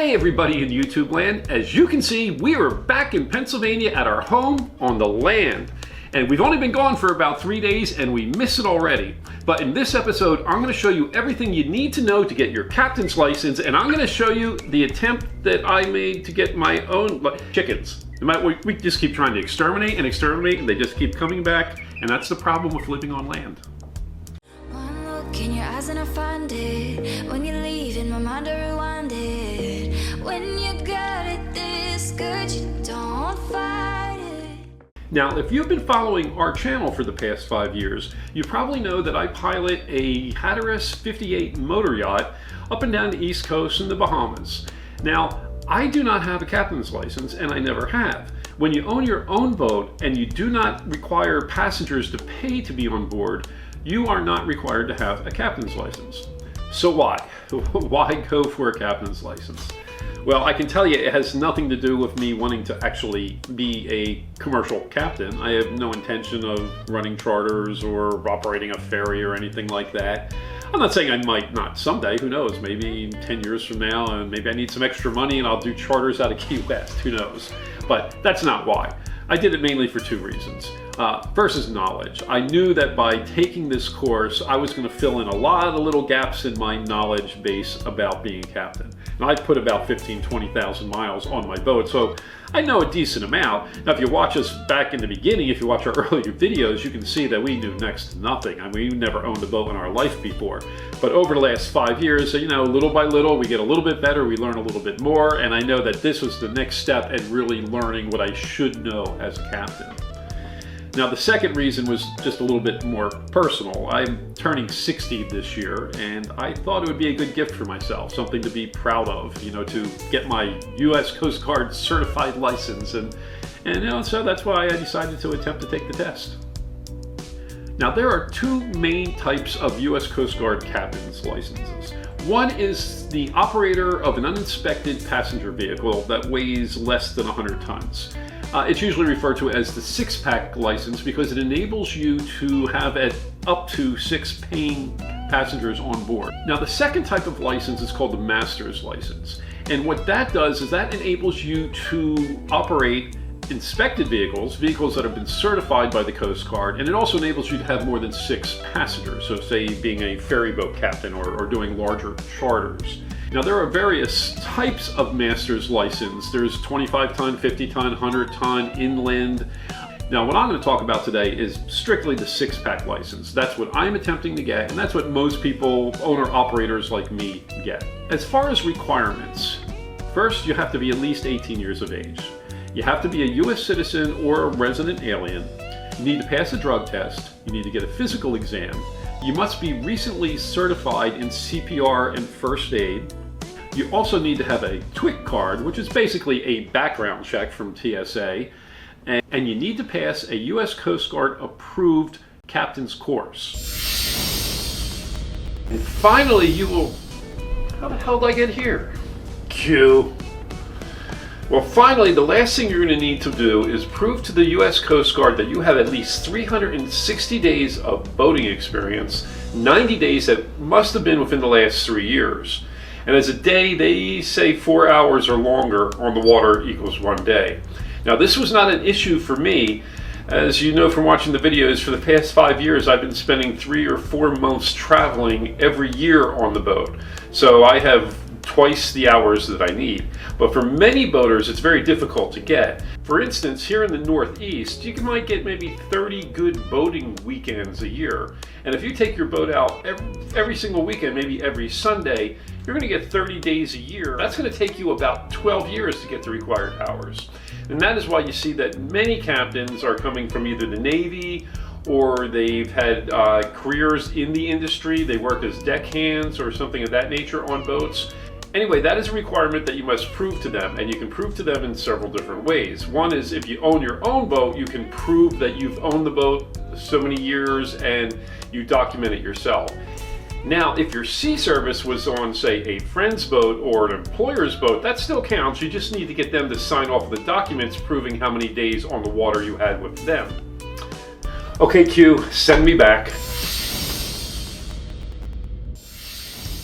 Hey everybody in YouTube land, as you can see, we are back in Pennsylvania at our home on the land. And we've only been gone for about 3 days and we miss it already. But in this episode, I'm going to show you everything you need to know to get your captain's license, and I'm going to show you the attempt that I made to get my own chickens. We just keep trying to exterminate and they just keep coming back, and that's the problem with living on land. One look in your eyes and I find it. When you leave in my mind I rewind it. When you got it this good, you don't fight it. Now, if you've been following our channel for the past 5 years, you probably know that I pilot a Hatteras 58 motor yacht up and down the East Coast in the Bahamas. Now, I do not have a captain's license, and I never have. When you own your own boat and you do not require passengers to pay to be on board, you are not required to have a captain's license. So why? Why go for a captain's license? Well, I can tell you it has nothing to do with me wanting to actually be a commercial captain. I have no intention of running charters or operating a ferry or anything like that. I'm not saying I might not someday, who knows, maybe 10 years from now, and maybe I need some extra money and I'll do charters out of Key West, who knows. But that's not why. I did it mainly for 2 reasons. First is knowledge. I knew that by taking this course, I was going to fill in a lot of little gaps in my knowledge base about being a captain. And I put about 20,000 miles on my boat, so I know a decent amount. Now, if you watch us back in the beginning, if you watch our earlier videos, you can see that we knew next to nothing. I mean, we never owned a boat in our life before. But over the last 5 years, you know, little by little, we get a little bit better, we learn a little bit more, and I know that this was the next step in really learning what I should know as a captain. Now, the second reason was just a little bit more personal. I'm turning 60 this year, and I thought it would be a good gift for myself, something to be proud of, you know, to get my U.S. Coast Guard certified license, and you know, so that's why I decided to attempt to take the test. Now, there are 2 main types of U.S. Coast Guard captain's licenses. One is the operator of an uninspected passenger vehicle that weighs less than 100 tons. It's usually referred to as the 6-pack license because it enables you to have up to 6 paying passengers on board. Now, the second type of license is called the master's license. And what that does is that enables you to operate inspected vehicles that have been certified by the Coast Guard, and it also enables you to have more than 6 passengers, so say being a ferry boat captain or doing larger charters. Now, there are various types of master's license. There's 25-ton, 50-ton, 100-ton, inland. Now, what I'm going to talk about today is strictly the 6-pack license. That's what I'm attempting to get, and that's what most people, owner-operators like me, get. As far as requirements, first, you have to be at least 18 years of age. You have to be a U.S. citizen or a resident alien. You need to pass a drug test. You need to get a physical exam. You must be recently certified in CPR and first aid. You also need to have a TWIC card, which is basically a background check from TSA. And you need to pass a U.S. Coast Guard approved captain's course. And finally, you will... How the hell did I get here? Q. Well, finally, the last thing you're going to need to do is prove to the U.S. Coast Guard that you have at least 360 days of boating experience, 90 days that must have been within the last 3 years. And as a day, they say 4 hours or longer on the water equals 1 day. Now, this was not an issue for me. As you know from watching the videos, for the past 5 years, I've been spending 3 or 4 months traveling every year on the boat. So I have twice the hours that I need. But for many boaters, it's very difficult to get. For instance, here in the Northeast, you might get maybe 30 good boating weekends a year. And if you take your boat out every single weekend, maybe every Sunday, you're going to get 30 days a year. That's going to take you about 12 years to get the required hours. And that is why you see that many captains are coming from either the Navy or they've had careers in the industry. They work as deckhands or something of that nature on boats. Anyway, that is a requirement that you must prove to them, and you can prove to them in several different ways. One is if you own your own boat, you can prove that you've owned the boat so many years and you document it yourself. Now, if your sea service was on, say, a friend's boat or an employer's boat, that still counts. You just need to get them to sign off the documents proving how many days on the water you had with them. Okay, Q, send me back.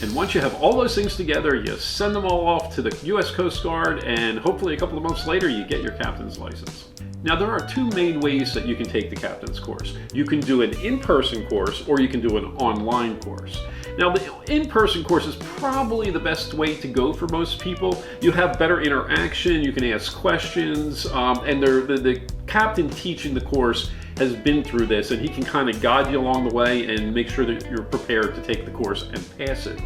And once you have all those things together, you send them all off to the U.S. Coast Guard, and hopefully a couple of months later, you get your captain's license. Now, there are two main ways that you can take the captain's course. You can do an in-person course, or you can do an online course. Now, the in-person course is probably the best way to go for most people. You have better interaction, you can ask questions, and the captain teaching the course has been through this, and he can kind of guide you along the way and make sure that you're prepared to take the course and pass it.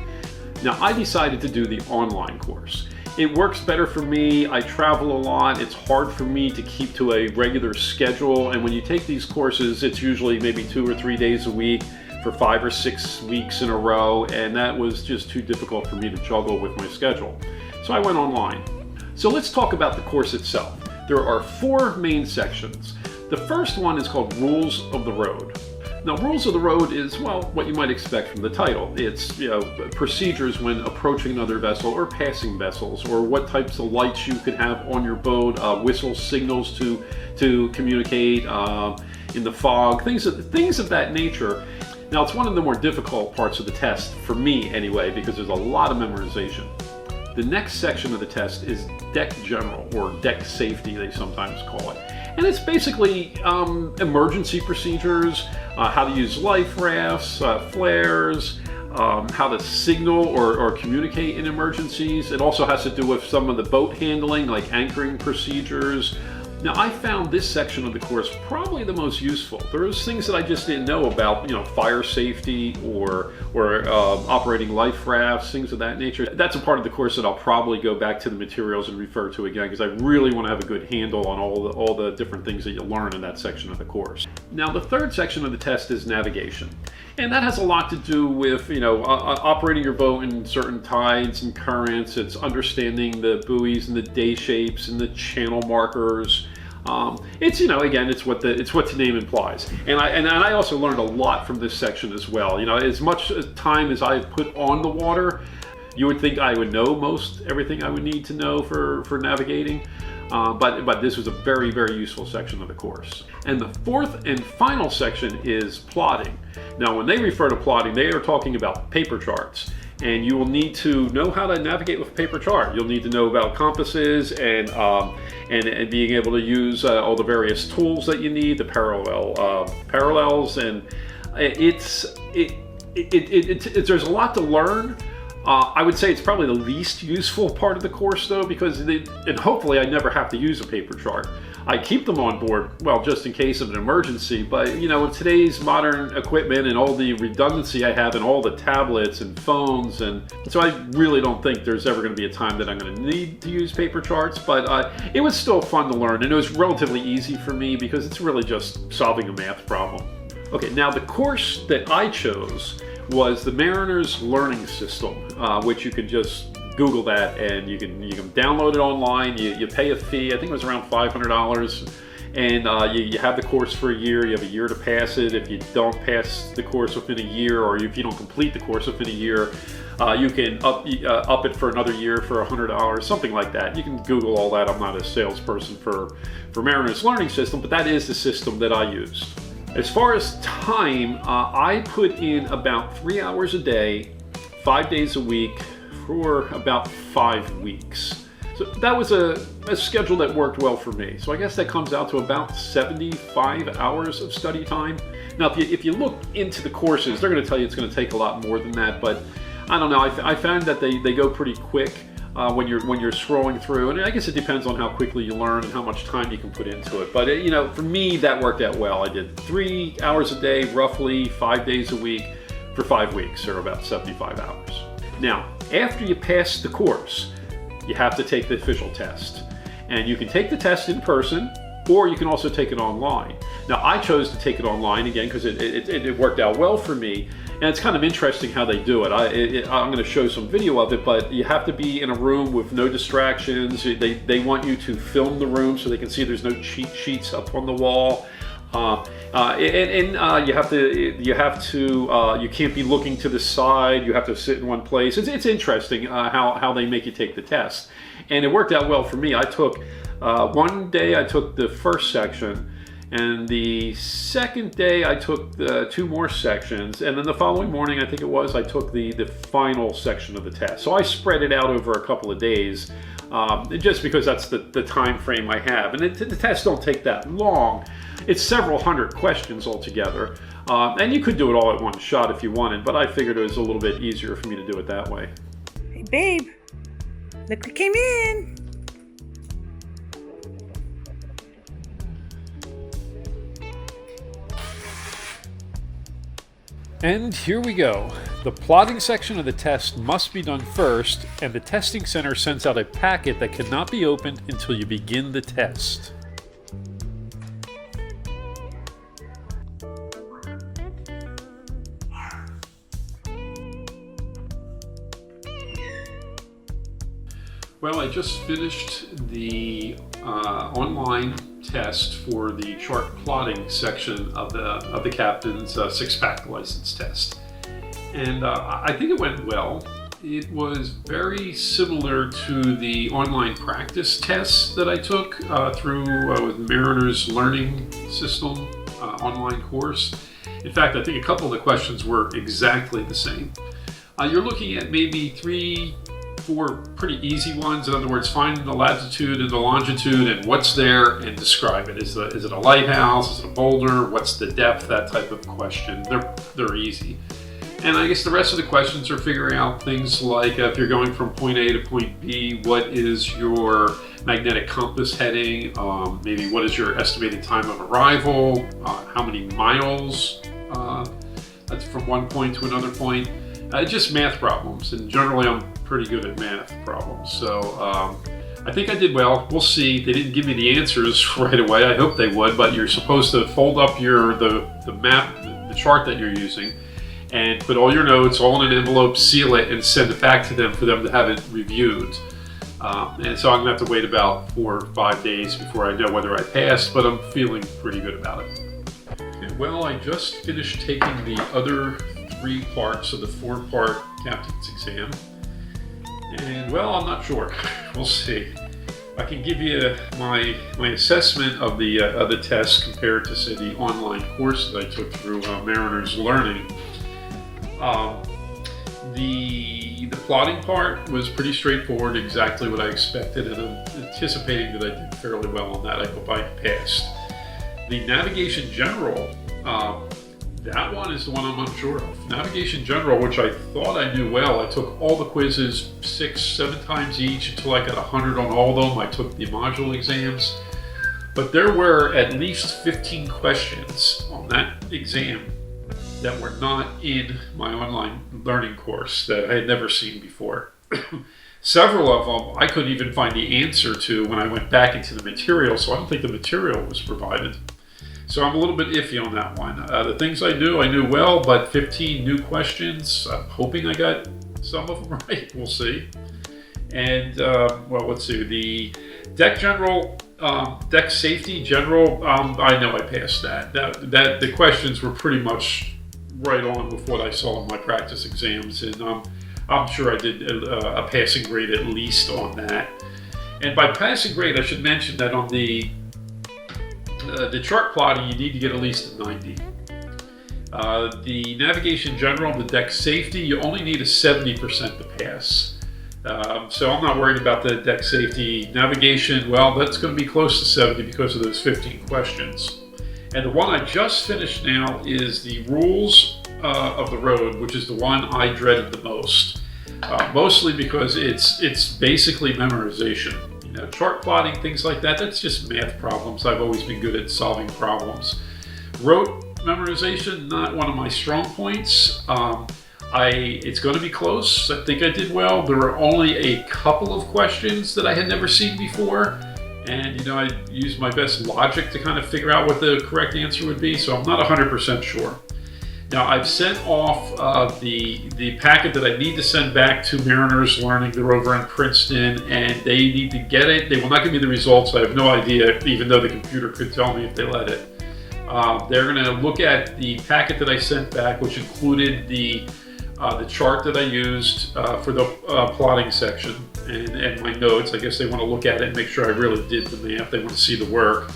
Now, I decided to do the online course. It works better for me. I travel a lot. It's hard for me to keep to a regular schedule, and when you take these courses, it's usually maybe 2 or 3 days a week for 5 or 6 weeks in a row, and that was just too difficult for me to juggle with my schedule. So I went online. So let's talk about the course itself. There are 4 main sections. The first one is called Rules of the Road. Now, Rules of the Road is, well, what you might expect from the title. It's, procedures when approaching another vessel or passing vessels, or what types of lights you can have on your boat, whistle signals to communicate in the fog, things of that nature. Now, it's one of the more difficult parts of the test, for me anyway, because there's a lot of memorization. The next section of the test is Deck General, or Deck Safety, they sometimes call it. And it's basically emergency procedures, how to use life rafts, flares, how to signal or communicate in emergencies. It also has to do with some of the boat handling, like anchoring procedures. Now, I found this section of the course probably the most useful. There was things that I just didn't know about, fire safety or operating life rafts, things of that nature. That's a part of the course that I'll probably go back to the materials and refer to again, because I really want to have a good handle on all the different things that you learn in that section of the course. Now, the third section of the test is navigation. And that has a lot to do with, operating your boat in certain tides and currents. It's understanding the buoys and the day shapes and the channel markers. It's what the name implies. And I also learned a lot from this section as well. As much time as I put on the water, you would think I would know everything I would need to know for navigating. But this was a very, very useful section of the course. And the fourth and final section is plotting. Now, when they refer to plotting, they are talking about paper charts. And you will need to know how to navigate with a paper chart. You'll need to know about compasses and being able to use all the various tools that you need, the parallels, and there's a lot to learn. I would say it's probably the least useful part of the course, though, because and hopefully I never have to use a paper chart. I keep them on board, well, just in case of an emergency, but with today's modern equipment and all the redundancy I have and all the tablets and phones, and so I really don't think there's ever going to be a time that I'm going to need to use paper charts, but it was still fun to learn, and it was relatively easy for me because it's really just solving a math problem. Okay, now the course that I chose was the Mariners Learning System, which you can just Google that and you can download it online. You pay a fee. I think it was around $500, and you have the course for a year. You have a year to pass it. If you don't pass the course within a year, or if you don't complete the course within a year, you can up it for another year for $100, something like that. You can Google all that. I'm not a salesperson for Mariners Learning System, but that is the system that I used. As far as time, I put in about 3 hours a day, 5 days a week, for about 5 weeks. So that was a schedule that worked well for me. So I guess that comes out to about 75 hours of study time. Now, if you look into the courses, they're going to tell you it's going to take a lot more than that, but I don't know. I found that they go pretty quick when you're scrolling through, and I guess it depends on how quickly you learn and how much time you can put into it. But for me, that worked out well. I did 3 hours a day, roughly 5 days a week, for 5 weeks, or about 75 hours. Now, after you pass the course, you have to take the official test. And you can take the test in person, or you can also take it online. Now, I chose to take it online again because it worked out well for me. And it's kind of interesting how they do it. I'm going to show some video of it, but you have to be in a room with no distractions. They want you to film the room so they can see there's no cheat sheets up on the wall. You can't be looking to the side. You have to sit in one place. It's interesting how they make you take the test, and it worked out well for me. I took one day I took the first section, And the second day I took 2 more sections, and then the following morning, I think it was, I took the final section of the test. So I spread it out over a couple of days, just because that's the time frame I have. And the tests don't take that long. It's several hundred questions altogether. And you could do it all at one shot if you wanted, but I figured it was a little bit easier for me to do it that way. Hey, babe, look who came in. And here we go. The plotting section of the test must be done first, and the testing center sends out a packet that cannot be opened until you begin the test. Well, I just finished the online test for the chart plotting section of the captain's 6-pack license test, and I think it went well. It was very similar to the online practice tests that I took through with Mariner's Learning System online course. In fact, I think a couple of the questions were exactly the same. You're looking at maybe 3-4 pretty easy ones. In other words, find the latitude and the longitude and what's there and describe it. Is it a lighthouse? Is it a boulder? What's the depth? That type of question. They're easy. And I guess the rest of the questions are figuring out things like if you're going from point A to point B, what is your magnetic compass heading? Maybe what is your estimated time of arrival? How many miles? That's from one point to another point. Just math problems, and generally I'm pretty good at math problems. So I think I did well. We'll see. They didn't give me the answers right away. I hope they would, but you're supposed to fold up the map, the chart that you're using, and put all your notes all in an envelope, seal it, and send it back to them for them to have it reviewed. And so I'm gonna have to wait about 4 or 5 days before I know whether I passed, but I'm feeling pretty good about it. Okay, well, I just finished taking the other 3 parts of the 4-part captain's exam. And well, I'm not sure. We'll see. I can give you my assessment of the test compared to, say, the online course that I took through Mariner's Learning. The plotting part was pretty straightforward, exactly what I expected, and I'm anticipating that I did fairly well on that. I hope I passed. The Navigation General, that one is the one I'm unsure of. Navigation General, which I thought I knew well, I took all the quizzes 6-7 times each until I got 100 on all of them. I took the module exams, but there were at least 15 questions on that exam that were not in my online learning course that I had never seen before. Several of them I couldn't even find the answer to when I went back into the material, so I don't think the material was provided. So I'm a little bit iffy on that one. The things I knew well, but 15 new questions. I'm hoping I got some of them right. We'll see. And, well, let's see. The Deck General, Deck Safety General, I know I passed that. The questions were pretty much right on with what I saw in my practice exams. And I'm sure I did a passing grade at least on that. And by passing grade, I should mention that on the chart plotting, you need to get at least a 90. The Navigation General, the Deck Safety, you only need a 70% to pass. So I'm not worried about the Deck Safety. Navigation, well, that's going to be close to 70 because of those 15 questions. And the one I just finished now is the Rules of the Road, which is the one I dreaded the most. Mostly because it's basically memorization. Chart plotting, things like that, that's just math problems. I've always been good at solving problems. Rote memorization, not one of my strong points. It's going to be close. I think I did well. There were only a couple of questions that I had never seen before. And, I used my best logic to kind of figure out what the correct answer would be. So I'm not 100% sure. Now, I've sent off the packet that I need to send back to Mariner's Learning. They're over in Princeton, and they need to get it. They will not give me the results. I have no idea, even though the computer could tell me if they let it. They're going to look at the packet that I sent back, which included the chart that I used for the plotting section and my notes. I guess they want to look at it and make sure I really did the math. They want to see the work.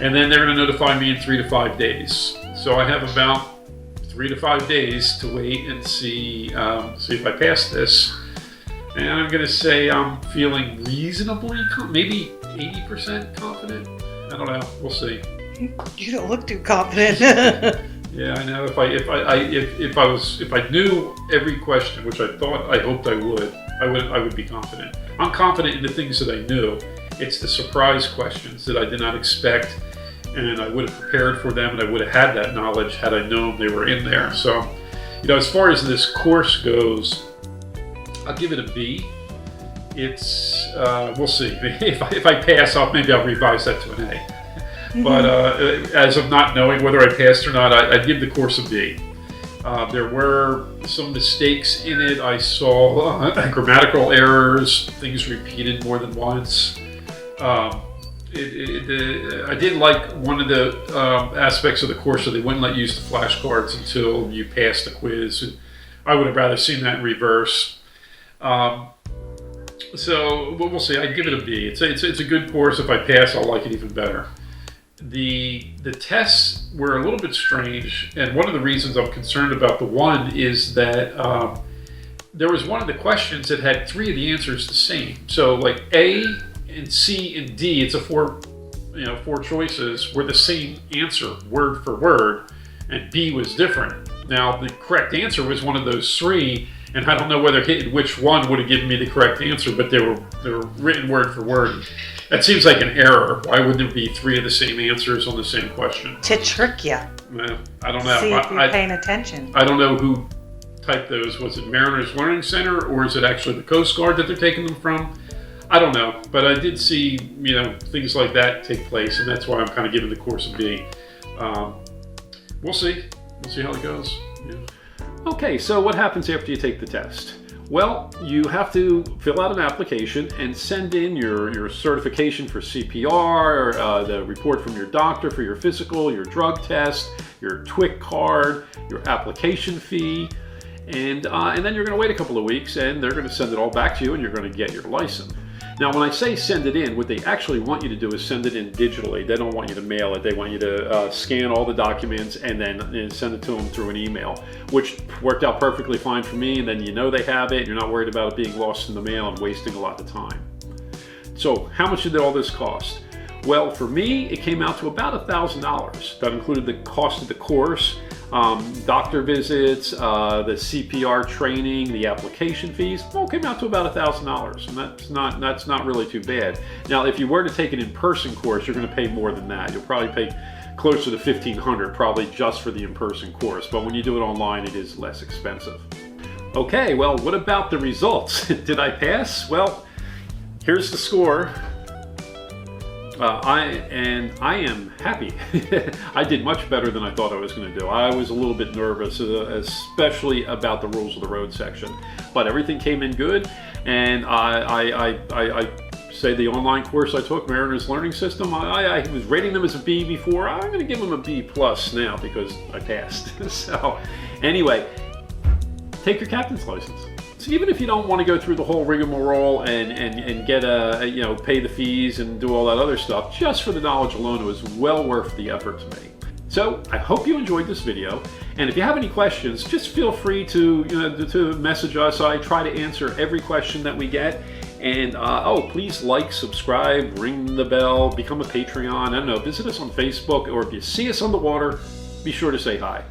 And then they're going to notify me in 3 to 5 days. So I have about 3 to 5 days to wait and see if I pass this. And I'm going to say I'm feeling reasonably, maybe 80% confident. I don't know. We'll see. You don't look too confident. Yeah, I know. If I knew every question, which I hoped I would be confident. I'm confident in the things that I knew. It's the surprise questions that I did not expect, and I would have prepared for them, and I would have had that knowledge had I known they were in there. So, as far as this course goes, I'll give it a B. It's we'll see. If I pass, maybe I'll revise that to an A. Mm-hmm. But as of not knowing whether I passed or not, I'd give the course a B. There were some mistakes in it. I saw grammatical errors, things repeated more than once. I did like one of the aspects of the course that they wouldn't let you use the flashcards until you passed the quiz. I would have rather seen that in reverse. So we'll see. I'd give it a B. It's a good course. If I pass, I'll like it even better. The tests were a little bit strange, and one of the reasons I'm concerned about the one is that there was one of the questions that had 3 of the answers the same. So like A and C and D, it's a 4 choices were the same answer word for word, and B was different. Now the correct answer was one of those 3, and I don't know whether hitting which one would have given me the correct answer, but they were written word for word. That seems like an error. Why wouldn't there be 3 of the same answers on the same question? To trick you. Well, I don't know. See if you're paying attention. I don't know who typed those. Was it Mariners Learning Center, or is it actually the Coast Guard that they're taking them from? I don't know. But I did see, things like that take place, and that's why I'm kind of giving the course a B. We'll see. We'll see how it goes. Yeah. Okay, so what happens after you take the test? Well, you have to fill out an application and send in your certification for CPR, the report from your doctor for your physical, your drug test, your TWIC card, your application fee, and then you're going to wait a couple of weeks, and they're going to send it all back to you, and you're going to get your license. Now, when I say send it in, what they actually want you to do is send it in digitally. They don't want you to mail it. They want you to scan all the documents and then send it to them through an email, which worked out perfectly fine for me. And then they have it. You're not worried about it being lost in the mail and wasting a lot of time. So how much did all this cost? Well, for me, it came out to about $1,000. That included the cost of the course, doctor visits, the CPR training, the application fees. All came out to about $1,000, and that's not really too bad. Now, if you were to take an in-person course, you're going to pay more than that. You'll probably pay closer to $1,500, probably just for the in-person course. But when you do it online, it is less expensive. Okay, well, what about the results? Did I pass? Well, here's the score. I am happy. I did much better than I thought I was going to do. I was a little bit nervous, especially about the rules of the road section. But everything came in good, and I say the online course I took, Mariners Learning System, I was rating them as a B before. I'm going to give them a B plus now because I passed. So anyway, take your captain's license. So even if you don't want to go through the whole rigmarole and get pay the fees and do all that other stuff, just for the knowledge alone, it was well worth the effort to me. So I hope you enjoyed this video, and if you have any questions, just feel free to message us. I try to answer every question that we get. And please like, subscribe, ring the bell, become a Patreon. I don't know, visit us on Facebook, or if you see us on the water, be sure to say hi.